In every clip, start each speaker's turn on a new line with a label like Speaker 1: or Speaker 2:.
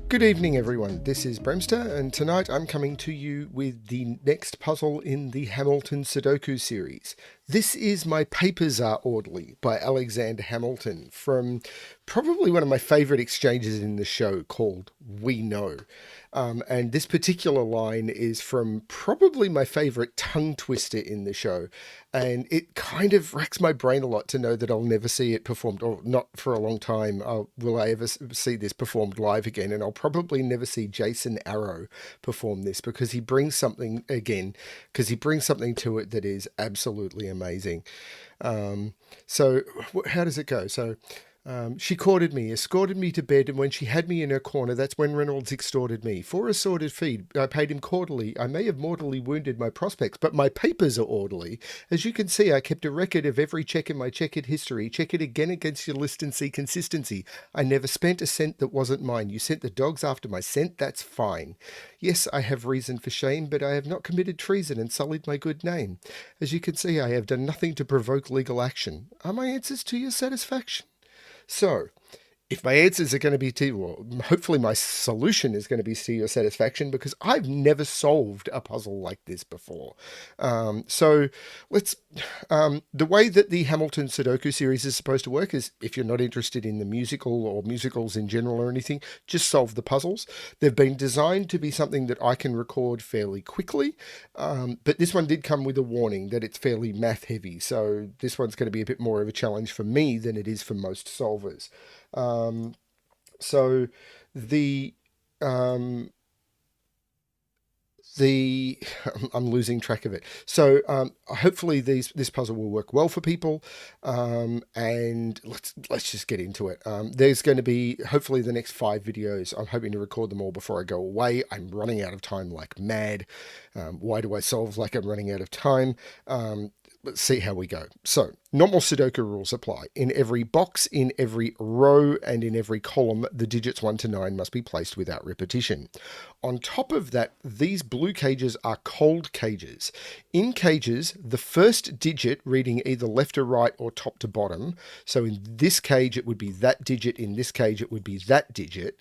Speaker 1: Good evening, everyone. This is BremSter, and tonight I'm coming to you with the next puzzle in the Hamilton Sudoku series. This is My Papers Are Orderly by Alexander Hamilton from probably one of my favourite exchanges in the show called We Know. And this particular line is from probably my favourite tongue twister in the show. And it kind of racks my brain a lot to know that I'll never see it performed, or not for a long time. Will I ever see this performed live again? And I'll probably never see Jason Arrow perform this because he brings something to it that is absolutely amazing. So how does it go? So she courted me, escorted me to bed, and when she had me in her corner, that's when Reynolds extorted me. For a sordid fee, I paid him quarterly. I may have mortally wounded my prospects, but my papers are orderly. As you can see, I kept a record of every check in my checkered history. Check it again against your list and see consistency. I never spent a cent that wasn't mine. You sent the dogs after my scent, that's fine. Yes, I have reason for shame, but I have not committed treason and sullied my good name. As you can see, I have done nothing to provoke legal action. Are my answers to your satisfaction? So, if my answers are going to be hopefully my solution is going to be to your satisfaction, because I've never solved a puzzle like this before. The way that the Hamilton Sudoku series is supposed to work is, if you're not interested in the musical or musicals in general or anything, just solve the puzzles. They've been designed to be something that I can record fairly quickly, but this one did come with a warning that it's fairly math heavy, so this one's going to be a bit more of a challenge for me than it is for most solvers. So the I'm losing track of it. So hopefully this puzzle will work well for people, and let's just get into it. There's going to be hopefully the next 5 videos. I'm hoping to record them all before I go away. I'm running out of time like mad. Why do I solve like I'm running out of time? Let's see how we go. So, normal Sudoku rules apply. In every box, in every row, and in every column, the digits 1 to 9 must be placed without repetition. On top of that, these blue cages are cold cages. In cages, the first digit reading either left to right or top to bottom. So in this cage, it would be that digit. In this cage, it would be that digit.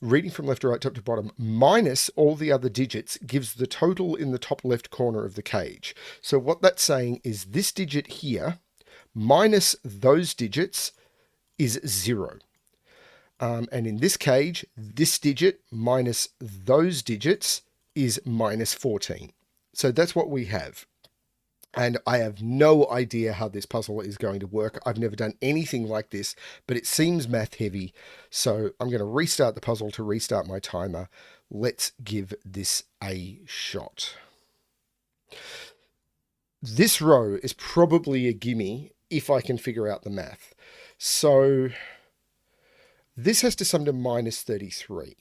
Speaker 1: Reading from left to right, top to bottom, minus all the other digits gives the total in the top left corner of the cage. So what that's saying is this digit here minus those digits is 0. And in this cage, this digit minus those digits is minus 14. So that's what we have. And I have no idea how this puzzle is going to work. I've never done anything like this, but it seems math heavy. So I'm going to restart the puzzle to restart my timer. Let's give this a shot. This row is probably a gimme if I can figure out the math. So this has to sum to minus 33.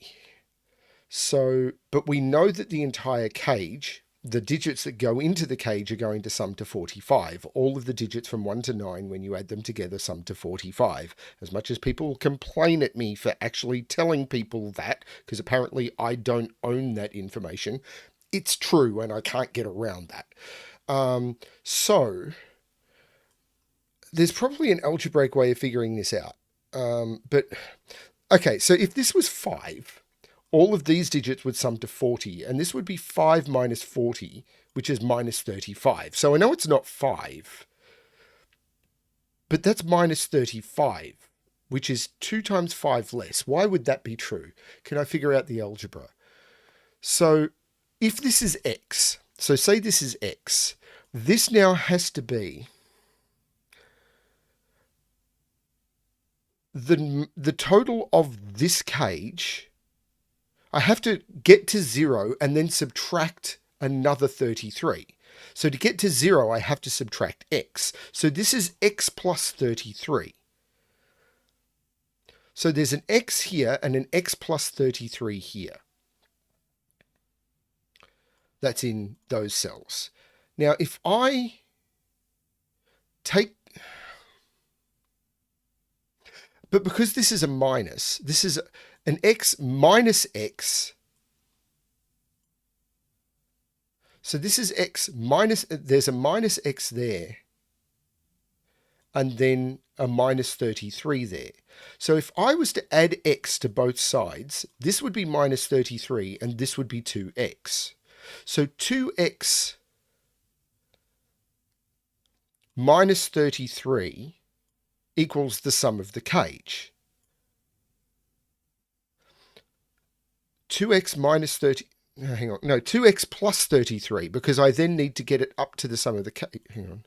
Speaker 1: So, but we know that the entire cage, the digits that go into the cage, are going to sum to 45. All of the digits from 1 to 9, when you add them together, sum to 45. As much as people complain at me for actually telling people that, because apparently I don't own that information, it's true and I can't get around that. So there's probably an algebraic way of figuring this out. Okay, so if this was 5, all of these digits would sum to 40, and this would be 5 minus 40, which is minus 35. So I know it's not 5, but that's minus 35, which is 2 times 5 less. Why would that be true? Can I figure out the algebra? So if this is x, so say this is x, this now has to be the total of this cage. I have to get to 0 and then subtract another 33. So to get to 0, I have to subtract x. So this is x plus 33. So there's an x here and an x plus 33 here. That's in those cells. Now, if I take... But because this is a minus, this is an x minus x. So this is x minus, there's a minus x there. And then a minus 33 there. So if I was to add x to both sides, this would be minus 33 and this would be 2x. So 2x minus 33 equals the sum of the cage. 2x minus 30... Hang on. No, 2x plus 33, because I then need to get it up to the sum of the cage. Hang on.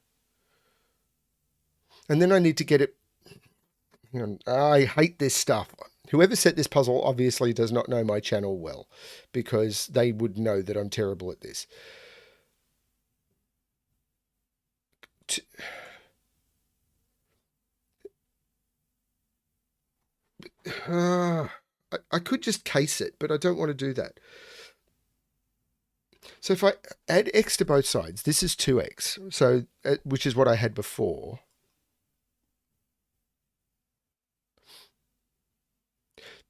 Speaker 1: And then I need to get it... Hang on. I hate this stuff. Whoever set this puzzle obviously does not know my channel well, because they would know that I'm terrible at this. I could just case it, but I don't want to do that. So if I add x to both sides, this is 2x, so which is what I had before.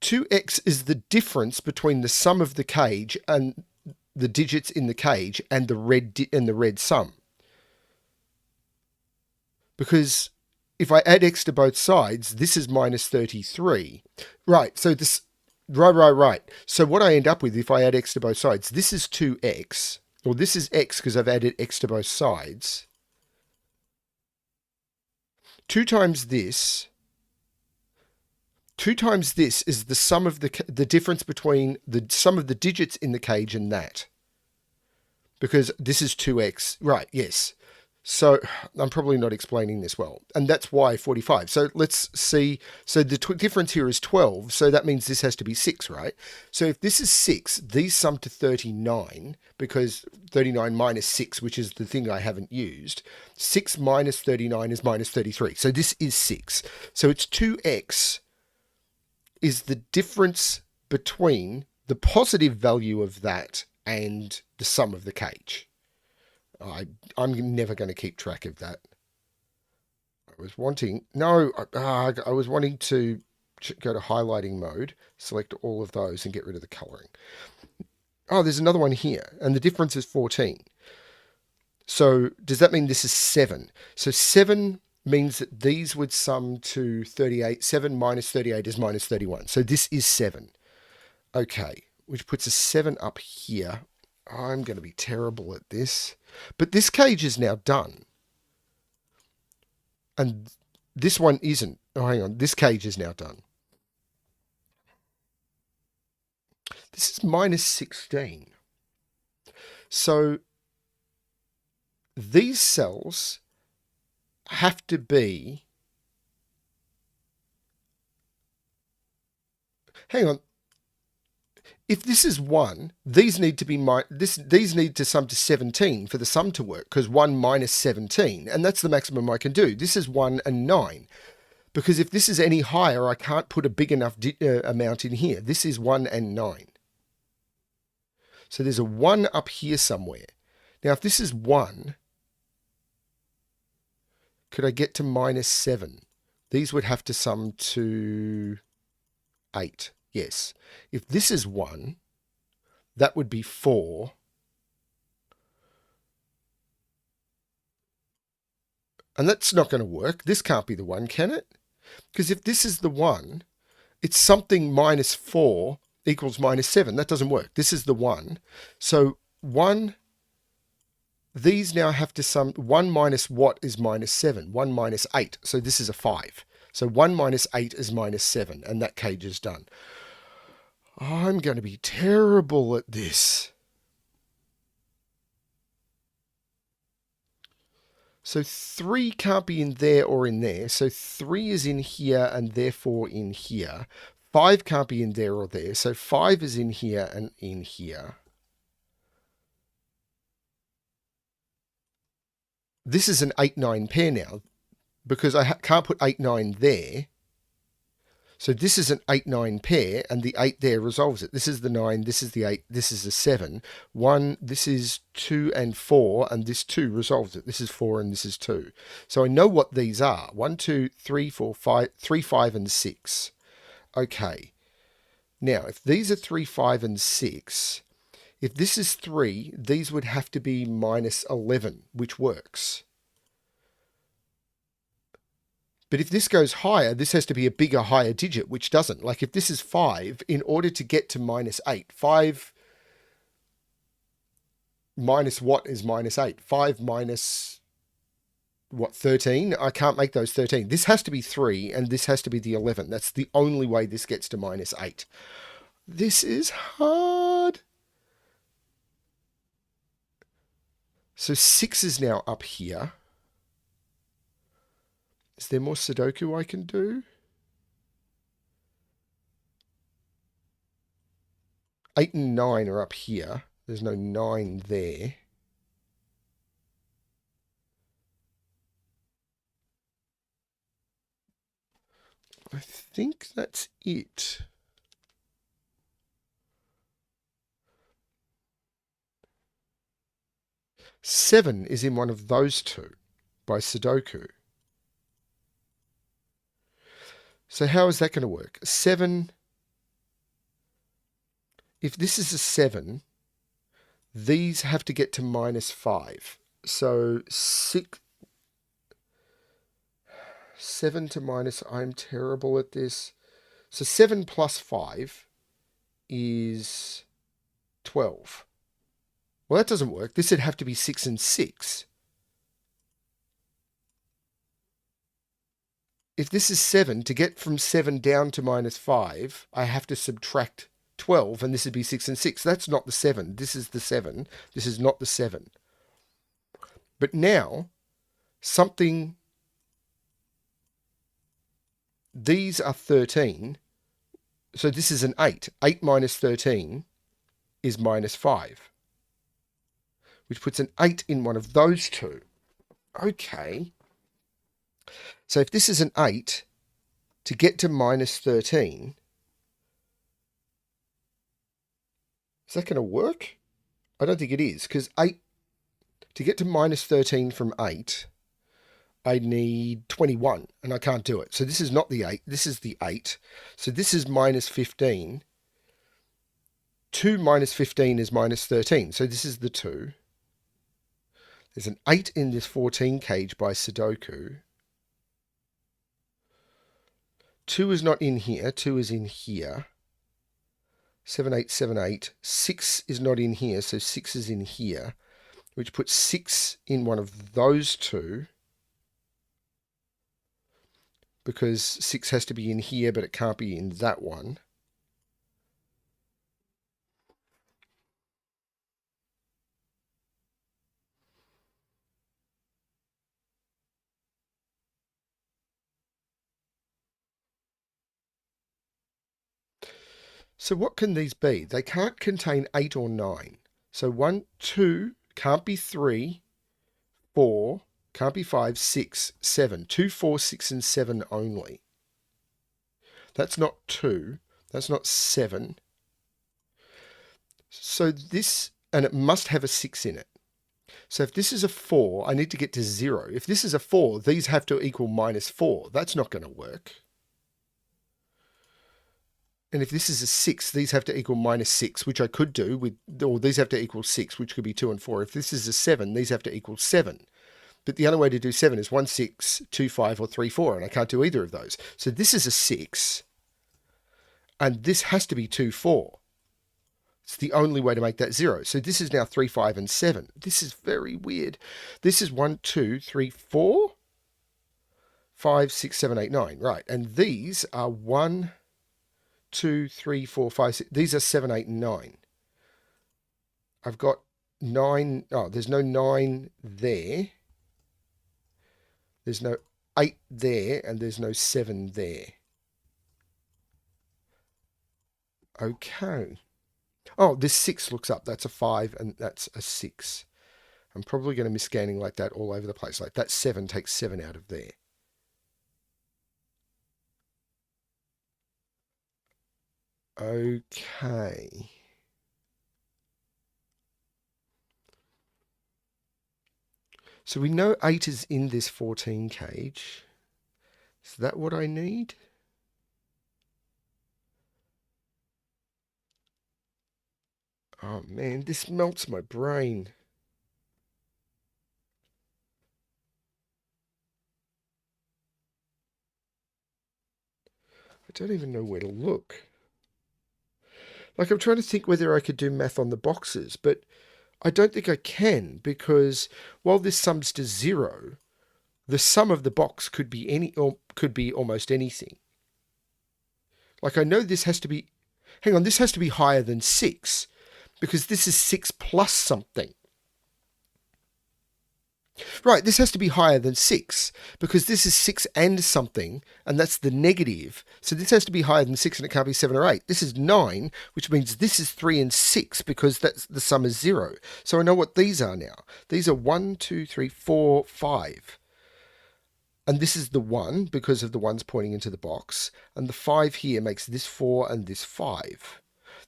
Speaker 1: $2x is the difference between the sum of the cage and the digits in the cage and the red sum. Because if I add x to both sides, this is minus 33. Right, so this... Right. So what I end up with if I add x to both sides, this is 2x, or this is x because I've added x to both sides. 2 times this is the sum of the difference between the sum of the digits in the cage and that. Because this is 2x. Right, yes. So I'm probably not explaining this well. And that's why 45. So let's see. So the difference here is 12. So that means this has to be 6, right? So if this is 6, these sum to 39, because 39 minus 6, which is the thing I haven't used. 6 minus 39 is minus 33. So this is 6. So it's 2x is the difference between the positive value of that and the sum of the cage. I'm never going to keep track of that. I was wanting to go to highlighting mode, select all of those and get rid of the coloring. Oh, there's another one here, and the difference is 14. So does that mean this is 7? So 7 means that these would sum to 38. 7 minus 38 is minus 31. So this is 7. Okay, which puts a 7 up here. I'm going to be terrible at this. But this cage is now done. And this one isn't. Oh, hang on. This cage is now done. This is minus 16. So these cells have to be... Hang on. If this is 1, these need to be these need to sum to 17 for the sum to work, because 1 minus 17, and that's the maximum I can do. This is 1 and 9, because if this is any higher, I can't put a big enough amount in here. This is 1 and 9. So there's a 1 up here somewhere. Now, if this is 1, could I get to minus 7? These would have to sum to 8. Yes. If this is 1, that would be 4. And that's not going to work. This can't be the 1, can it? Because if this is the 1, it's something minus 4 equals minus 7. That doesn't work. This is the 1. So 1, these now have to sum, 1 minus what is minus 7? 1 minus 8. So this is a 5. So 1 minus 8 is minus 7, and that cage is done. I'm going to be terrible at this. So 3 can't be in there or in there. So 3 is in here and therefore in here. 5 can't be in there or there. So 5 is in here and in here. This is an 8-9 pair now, because I can't put 8-9 there. So this is an 8-9 pair, and the 8 there resolves it. This is the 9, this is the 8, this is the 7. 1, this is 2 and 4, and this 2 resolves it. This is 4 and this is 2. So I know what these are. 1, 2, 3, 4, 5, 3, 5, and 6. Okay. Now, if these are 3, 5, and 6, if this is 3, these would have to be minus 11, which works. But if this goes higher, this has to be a bigger, higher digit, which doesn't. Like if this is 5, in order to get to -8, 5 minus what is -8? 5 minus what, 13? I can't make those 13. This has to be 3, and this has to be the 11. That's the only way this gets to -8. This is hard. So 6 is now up here. Is there more Sudoku I can do? 8 and 9 are up here. There's no 9 there. I think that's it. Seven is in one of those two by Sudoku. So how is that going to work? 7, if this is a 7, these have to get to -5. So 7 to minus, I'm terrible at this. So 7 plus 5 is 12. Well, that doesn't work. This would have to be 6 and 6. If this is 7, to get from 7 down to -5, I have to subtract 12, and this would be 6 and 6. That's not the 7. This is the 7. This is not the 7. But now, these are 13. So this is an 8. 8 minus 13 is -5, which puts an 8 in one of those two. Okay. So if this is an 8, to get to -13, is that going to work? I don't think it is, because 8, to get to -13 from 8, I need 21, and I can't do it. So this is not the 8, this is the 8. So this is -15. 2 minus 15 is -13, so this is the 2. There's an 8 in this 14 cage by Sudoku. 2 is not in here, 2 is in here. 7, 8, 7, 8. 6 is not in here, so 6 is in here, which puts 6 in one of those two, because 6 has to be in here, but it can't be in that one. So what can these be? They can't contain 8 or 9. So 1, 2, can't be 3, 4, can't be 5, 6, 7. 2, 4, 6, and 7 only. That's not 2. That's not 7. So this, and it must have a 6 in it. So if this is a 4, I need to get to 0. If this is a 4, these have to equal -4. That's not going to work. And if this is a 6, these have to equal -6, which I could do with, or these have to equal 6, which could be 2 and 4. If this is a 7, these have to equal 7. But the other way to do 7 is 1, 6, 2, 5, or 3, 4, and I can't do either of those. So this is a 6, and this has to be 2, 4. It's the only way to make that 0. So this is now 3, 5, and 7. This is very weird. This is 1, 2, 3, 4, 5, 6, 7, 8, 9. Right, and these are 1, 2, 3, 4, 5, 6. These are 7, 8, and 9. I've got 9. Oh, there's no 9 there. There's no 8 there, and there's no 7 there. Okay. Oh, this 6 looks up. That's a 5, and that's a 6. I'm probably going to miss scanning like that all over the place. Like that 7 takes 7 out of there. Okay. So we know 8 is in this 14 cage. Is that what I need? Oh man, this melts my brain. don't even know where to look. Like, I'm trying to think whether I could do math on the boxes, but I don't think I can, because while this sums to 0, the sum of the box could be any, or could be almost anything. Like, I know this has to be, hang on, this has to be higher than 6, because this is 6 plus something. Right, this has to be higher than 6, because this is 6 and something, and that's the negative. So this has to be higher than 6, and it can't be 7 or 8. This is 9, which means this is 3 and 6, because that's the sum is 0. So I know what these are now. These are 1, 2, 3, 4, 5. And this is the 1, because of the ones pointing into the box. And the 5 here makes this 4 and this 5.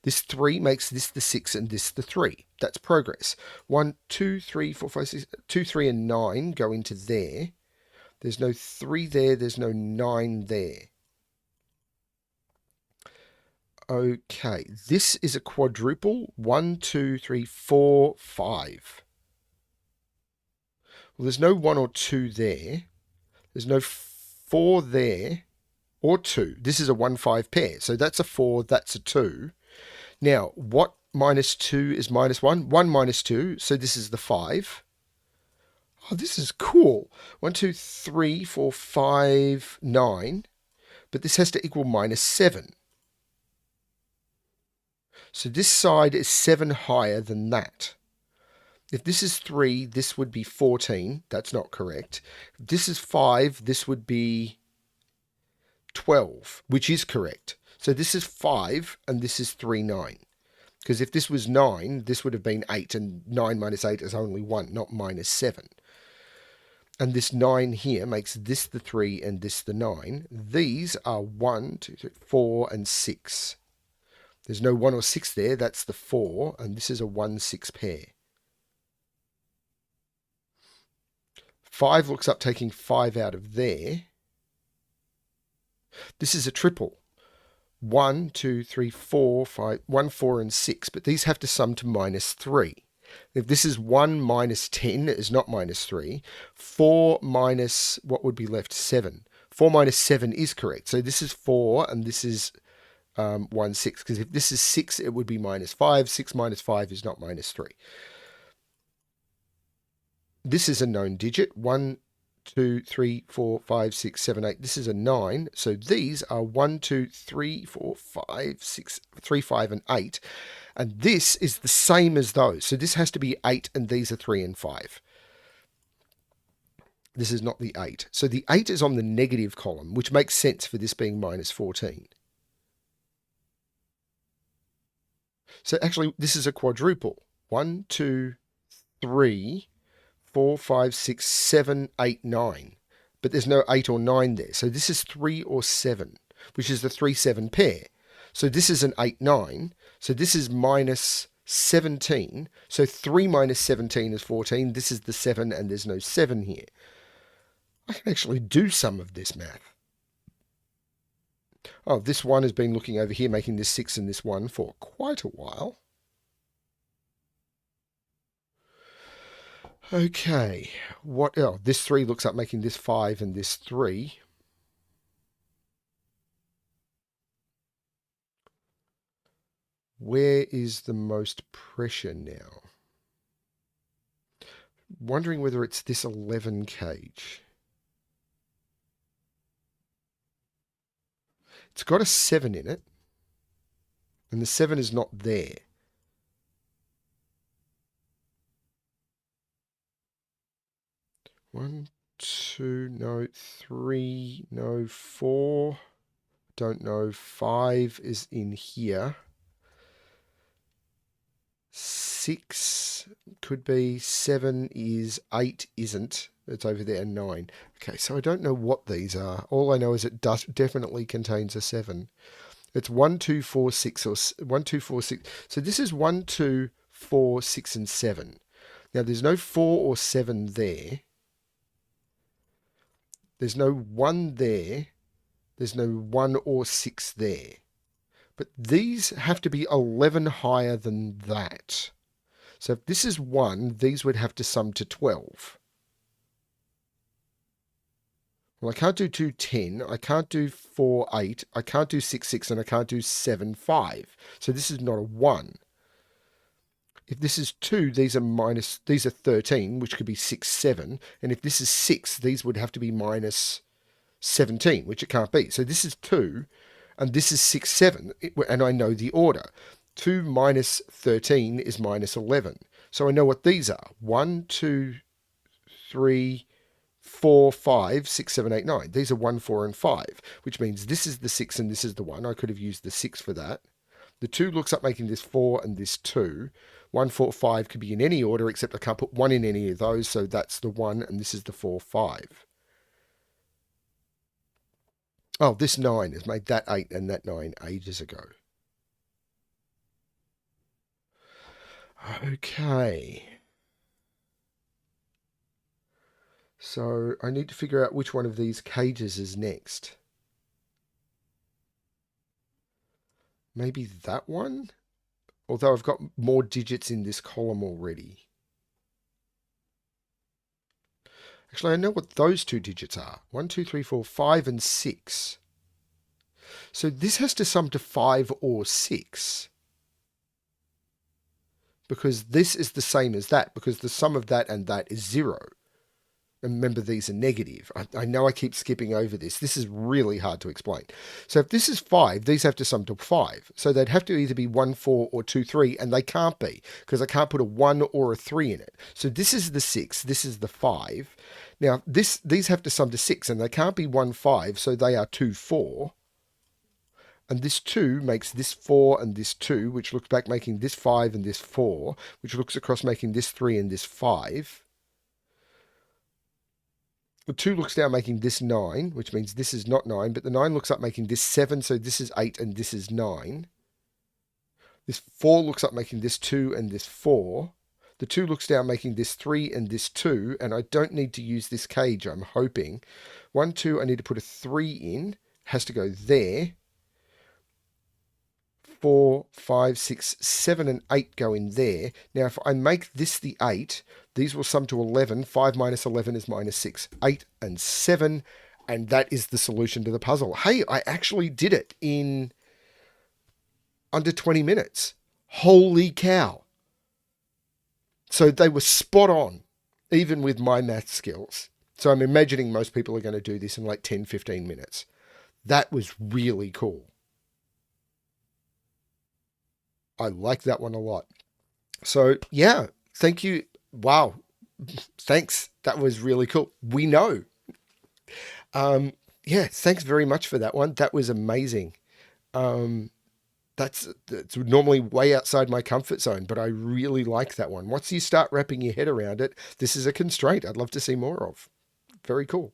Speaker 1: This 3 makes this the 6 and this the 3. That's progress. 1, 2, 3, 4, 5, 6, 2, 3, and 9 go into there. There's no 3 there. There's no 9 there. Okay, this is a quadruple. 1, 2, 3, 4, 5. Well, there's no 1 or 2 there. There's no 4 there or 2. This is a 1, 5 pair. So that's a 4, that's a 2. Now, what minus 2 is minus 1? 1 minus 2, so this is the 5. Oh, this is cool. 1, 2, 3, 4, 5, 9. But this has to equal minus 7. So this side is 7 higher than that. If this is 3, this would be 14. That's not correct. If this is 5, this would be 12, which is correct. So this is 5, and this is 3, 9. Because if this was 9, this would have been 8, and 9 minus 8 is only 1, not minus 7. And this 9 here makes this the 3 and this the 9. These are 1, 2, 3, 4, and 6. There's no 1 or 6 there. That's the 4, and this is a 1, 6 pair. 5 looks up taking 5 out of there. This is a triple. 1, 2, 3, 4, 5, 1, 4, and 6, but these have to sum to minus 3. If this is 1 minus 10, it is not minus 3. 4 minus, what would be left? 7. 4 minus 7 is correct. So this is 4, and this is 1, 6. Because if this is 6, it would be minus 5. 6 minus 5 is not minus 3. This is a known digit. 1, 2, 3, 4, 5, 6, 7, 8. This is a 9. So these are 1, 2, 3, 4, 5, 6, 3, 5, and 8. And this is the same as those. So this has to be 8, and these are 3 and 5. This is not the 8. So the 8 is on the negative column, which makes sense for this being minus 14. So actually, this is a quadruple. 1, 2, 3, 4, 5, 6, 7, 8, 9. But there's no 8 or 9 there. So this is 3 or 7, which is the 3, 7 pair. So this is an 8, 9. So this is minus 17. So 3 minus 17 is 14. This is the 7, and there's no 7 here. I can actually do some of this math. Oh, this 1 has been looking over here, making this 6 and this 1 for quite a while. Okay, what else? This 3 looks up making this 5 and this 3. Where is the most pressure now? Wondering whether it's this 11 cage. It's got a 7 in it, and the 7 is not there. One, 2, no, 3, no, 4, don't know, 5 is in here. 6 could be, 7 is, 8 isn't, it's over there, and 9. Okay, so I don't know what these are. All I know is it definitely contains a 7. It's 1, 2, 4, 6, or 1, 2, 4, 6. So this is 1, 2, 4, 6, and 7. Now there's no 4 or 7 there. There's no 1 there. There's no 1 or 6 there. But these have to be 11 higher than that. So if this is 1, these would have to sum to 12. Well, I can't do 2, 10. I can't do 4, 8. I can't do 6, 6, and I can't do 7, 5. So this is not a 1. If this is 2, these are 13, which could be 6, 7. And if this is 6, these would have to be minus 17, which it can't be. So this is 2, and this is 6, 7, and I know the order. 2 minus 13 is minus 11. So I know what these are. 1, 2, 3, 4, 5, 6, 7, 8, 9. These are 1, 4, and 5, which means this is the 6 and this is the 1. I could have used the 6 for that. The 2 looks up making this 4 and this 2. 1, 4, 5 could be in any order, except I can't put 1 in any of those, so that's the 1 and this is the 4, 5. Oh, this 9 has made that 8 and that 9 ages ago. Okay. So I need to figure out which one of these cages is next. Maybe that one? Although I've got more digits in this column already. Actually, I know what those 2 digits are. 1, 2, 3, 4, 5, and 6. So this has to sum to 5 or 6. Because this is the same as that, because the sum of that and that is 0. And remember, these are negative. I know I keep skipping over this. This is really hard to explain. So if this is 5, these have to sum to 5. So they'd have to either be 1, 4, or 2, 3, and they can't be, because I can't put a 1 or a 3 in it. So this is the 6, this is the 5. Now, these have to sum to 6, and they can't be 1, 5, so they are 2, 4. And this 2 makes this 4 and this 2, which looks back making this 5 and this 4, which looks across making this 3 and this 5. The 2 looks down making this 9, which means this is not 9, but the 9 looks up making this 7, so this is 8 and this is 9. This 4 looks up making this 2 and this 4. The 2 looks down making this 3 and this 2, and I don't need to use this cage, I'm hoping. 1, 2, I need to put a 3 in, has to go there. 4, 5, 6, 7, and 8 go in there. Now, if I make this the 8, these will sum to 11. 5 minus 11 is minus 6. 8 and 7, and that is the solution to the puzzle. Hey, I actually did it in under 20 minutes. Holy cow. So they were spot on, even with my math skills. So I'm imagining most people are going to do this in like 10, 15 minutes. That was really cool. I like that one a lot. So yeah, thank you. Wow. Thanks. That was really cool. We know. Yeah, thanks very much for that one. That was amazing. That's normally way outside my comfort zone, but I really like that one. Once you start wrapping your head around it, this is a constraint I'd love to see more of. Very cool.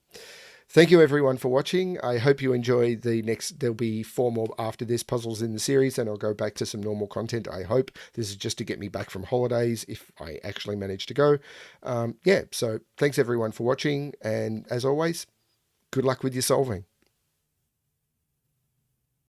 Speaker 1: Thank you everyone for watching. I hope you enjoy the next. There'll be 4 more after this puzzles in the series, and I'll go back to some normal content. I hope this is just to get me back from holidays if I actually manage to go. Yeah, so thanks everyone for watching, and as always, good luck with your solving.